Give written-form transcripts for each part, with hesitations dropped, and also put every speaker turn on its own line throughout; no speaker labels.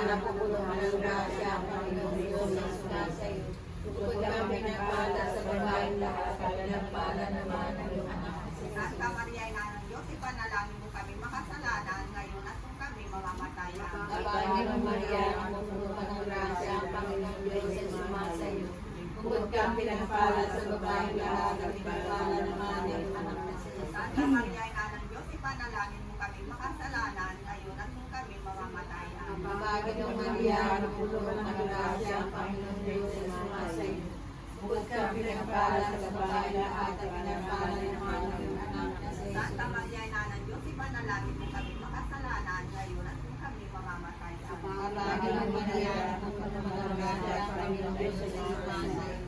napupuluhan ng grasya, ang Panginoong Diyos ay sumasa iyo. Bukod kang pinagpala sa babaeng lahat, at pinagpala naman ang iyong anak na si Jesus.
Santa Maria, Ina ng Diyos, ipanalangin mo kami makasalanan, ngayon at kung kami mamamatay.
Ang Panginoong Maria, napupuluhan ng grasya, ang Panginoong Diyos ay sumasa iyo. Bukod kang pinagpala sa babaeng lahat, at pinagpala naman ang iyong anak na si Jesus.
Santa Maria, Ina ng Diyos, ipanalangin mo kami makasalanan, ngayon at kung kami mamamatay.
Ang Panginoong Maria, napupuluhan ng grasya, ang Panginoong Diyos ay sumasa iyo. Bukod kang pinagpala sa babaeng lahat, at pinagpala naman ang iyong anak na si
Santa
Jesus.
Maria, Ina ng Diyos, ipanalangin mo kami makasalanan, ngayon at kung kami mamamatay.
Ang Panginoong Maria, napupuluhan ng grasya, ang Panginoong Diyos ay sumasa iyo.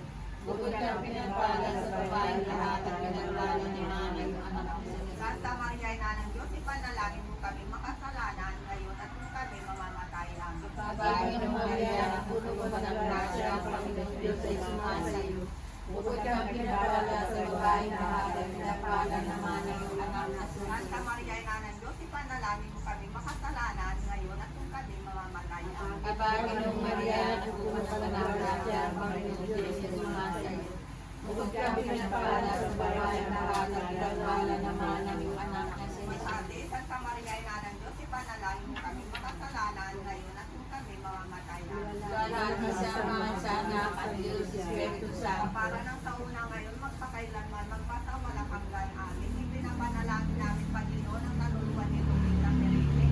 Bukod kang pinagpala sa babaeng lahat, at pinagpala naman ang iyong anak na si Jesus.
Santa Maria, Ina ng Diyos, ipanalangin mo kami makasalanan, ngayon at kung kami mamamatay.
Ang Panginoong Maria, napupuluhan ng grasya, ang Panginoong Diyos ay sumasa iyo. Bukod kang pinagpala sa babaeng lahat, at pinagpala naman ang iyong anak na si
Santa
Jesus.
Maria, Ina ng Diyos, ipanalangin mo kami makasalanan, ngayon at kung kami mamamatay.
Ang Panginoong Maria, napupuluhan ng grasya, ang Panginoong Diyos ay sumasa iyo. Bukod kang pinagpala sa babaeng lahat, at pinagpala naman ang iyong anak na si Jesus.
Ate, Santa Maria, Ina ng Diyos, ipanalangin mo kami makasalanan, ngayon at kung kami mamamatay.
Salamat sa mga sana, at Diyos, Espiritu Santo.
Para nang sa una ngayon, magpakailanman, magpasawalang hanggan. Amin. Ipinapanalangin namin, Panginoon, ang naluluwan nito ng Merete.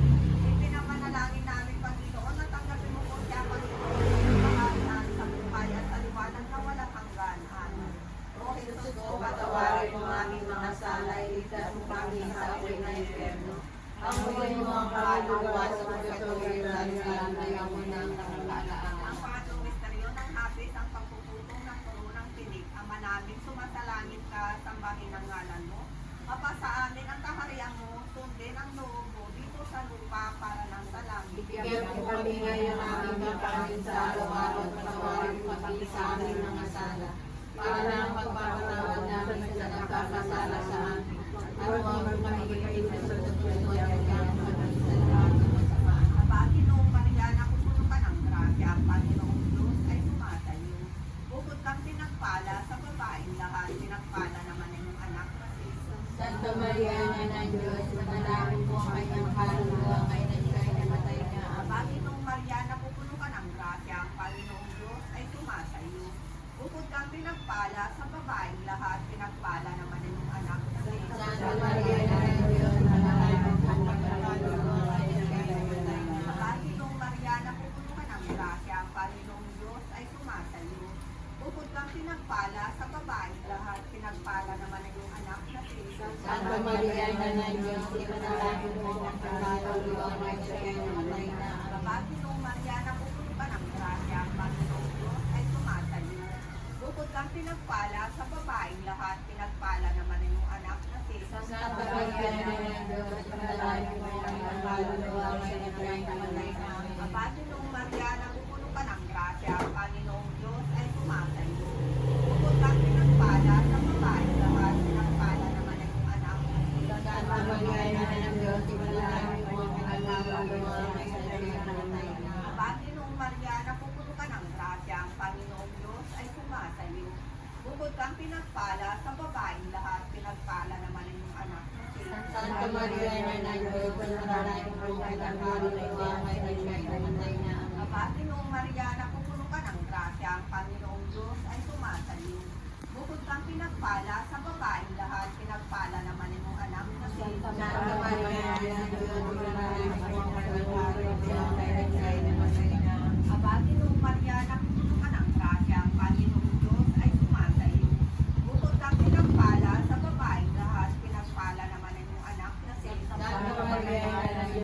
Ipinapanalangin namin, Panginoon, na tanggapin mo po siya, Panginoon, sa kahanan, sa buhay at sa liwanag na walang hanggan. Amen. O Jesus, o
Patawarin mo aming mga sala, iligtas mo kami sa apoy na impyerno. Ang buhay mo ang kaluluwa sa pagkatuloy na nilalaya mo ng nakakalaan.
ang pangatlong misteryo ng hapis, ang pagpuputong ng puro ng tinig. Ama namin, sumasalangit ka, sambahin ang ngalan mo. Mapasa amin ang kaharian mo, sundin ang loob mo, dito sa lupa para ng sa langit.
Bigyan mo kami ngayon ng aming kakain sa araw-araw at patawarin mo kami sa aming mga sala. Para na ang pagpapatawad namin sa nagkakasala sa amin. At huwag mo kami ipitin sa tutulong at pagkakas sa lahat ng masama.
Panginoong Maria, nakupuno ka ng grasya, ang Panginoong Diyos ay sumasa iyo. Bukod kang pinagpala sa babaeng lahat, pinagpala naman ang iyong anak na si Jesus.
Santa Maria, Ina ng Diyos, manalangin mo ang kanyang kaluluwa ngayon at ika'y namatay na.
Panginoong Maria, napupuno ka ng grasya, ang Panginoong Diyos ay sumasa iyo. Bukod kang pinagpala sa babaeng lahat, pinagpala naman ang iyong anak na si Jesus.
Santa Maria, Ina ng Diyos, manalangin mo ang kanyang kaluluwa ngayon at ika'y namatay na.
Panginoong Maria, napupuno ka ng grasya, ang Panginoong Diyos ay sumasa iyo. Bukod kang pinagpala sa babaeng lahat, pinagpala naman ang iyong anak na si Jesus.
Santa Maria, Ina ng Diyos, ipanalangin mo ang kanyang kaluluwa ngayon at ika'y namatay na.
Panginoong Maria, napupuno ka ng grasya, ang Panginoong Diyos ay sumasa iyo. Bukod kang pinagpala sa babaeng lahat, pinagpala naman ang iyong anak na si Jesus.
Santa Maria, Ina ng Diyos, ipanalangin mo ang kanyang kaluluwa ngayon at ika'y namatay na.
Panginoong Maria, napupuno ka ng grasya, ang Panginoong Diyos ay sumasa iyo. Bukod kang pinagpala sa babaeng lahat, pinagpala naman ang iyong anak na si Jesus.
Santa Maria, Ina ng Diyos, ipanalangin mo ang kanyang kaluluwa ngayon at ika'y namatay na.
Panginoong Maria, napupuno ka ng grasya, ang Panginoong Diyos ay sumasa iyo. Bukod kang pinagpala sa babaeng lahat, pinagpala naman ang iyong anak na si Jesus.
Santa Maria, Ina ng Diyos, ipanalangin mo ang kanyang kaluluwa